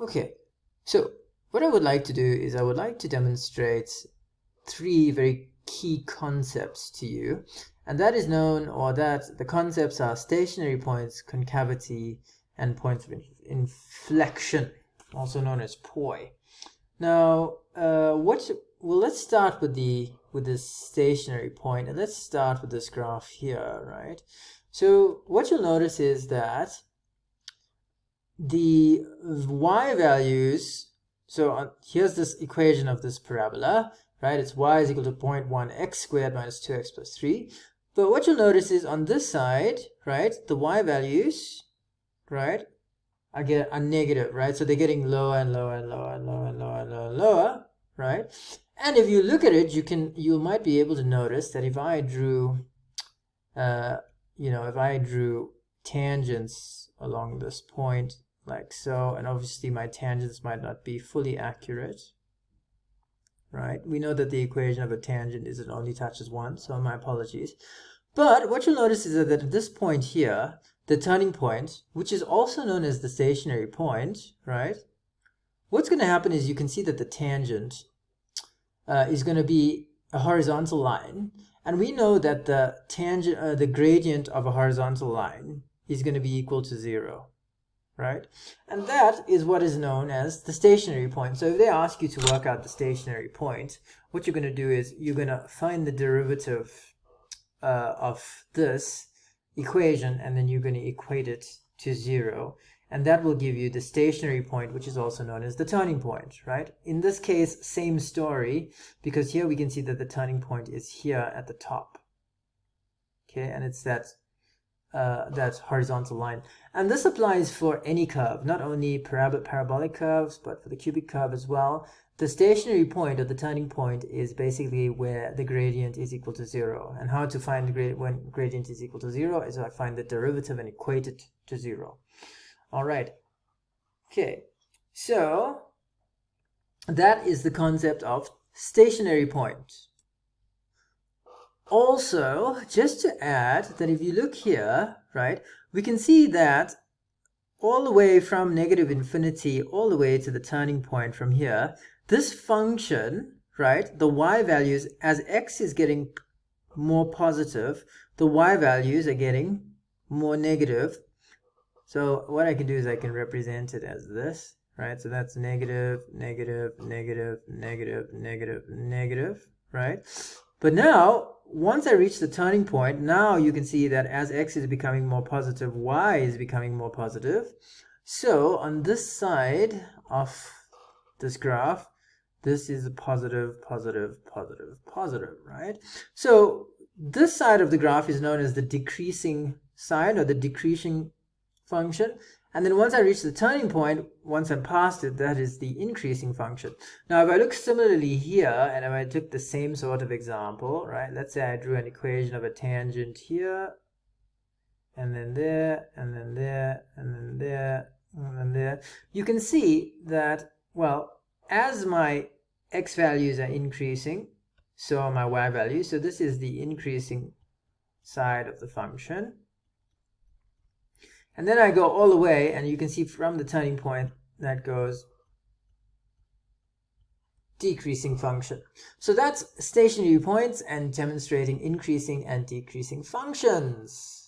Okay, so what I would like to do is I would like to demonstrate three very key concepts to you, and that is known, or that the concepts are stationary points, concavity, and points of inflection, also known as poi. Now, let's start with this stationary point, and let's start with this graph here, right? So what you'll notice is that the y values, so here's this equation of this parabola, right? It's y is equal to 0.1 x squared minus 2x plus 3. But what you'll notice is on this side, right, the y values, right, are negative, right? So they're getting lower and lower and lower and lower and lower and lower and lower, right? And if you look at it, you might be able to notice that if I drew, if I drew tangents along this point like so, and obviously my tangents might not be fully accurate, right? We know that the equation of a tangent is it only touches one, so my apologies. But what you'll notice is that at this point here, the turning point, which is also known as the stationary point, right? What's going to happen is you can see that the tangent is going to be a horizontal line, and we know that the tangent, the gradient of a horizontal line is going to be equal to 0, right? And that is what is known as the stationary point. So if they ask you to work out the stationary point, what you're going to do is you're going to find the derivative of this equation, and then you're going to equate it to 0, and that will give you the stationary point, which is also known as the turning point, right? In this case, same story, because here we can see that the turning point is here at the top, okay, and it's that horizontal line. And this applies for any curve, not only parabolic curves, but for the cubic curve as well. The stationary point, or the turning point, is basically where the gradient is equal to 0. And how to find when gradient is equal to 0 is I find the derivative and equate it to 0. All right. Okay. So that is the concept of stationary point. Also, just to add that if you look here, right, we can see that all the way from negative infinity all the way to the turning point from here, this function, right, the y values, as x is getting more positive, the y values are getting more negative. So what I can do is I can represent it as this, right? So that's negative, negative, negative, negative, negative, negative, right? But now, once I reach the turning point, now you can see that as x is becoming more positive, y is becoming more positive. So on this side of this graph, this is a positive, positive, positive, positive, right? So this side of the graph is known as the decreasing side, or the decreasing function. And then once I reach the turning point, once I'm past it, that is the increasing function. Now, if I look similarly here, and if I took the same sort of example, right? Let's say I drew an equation of a tangent here, and then there, and then there, and then there, and then there. You can see that, well, as my x values are increasing, so are my y values. So this is the increasing side of the function. And then I go all the way, and you can see from the turning point that goes decreasing function. So that's stationary points and demonstrating increasing and decreasing functions.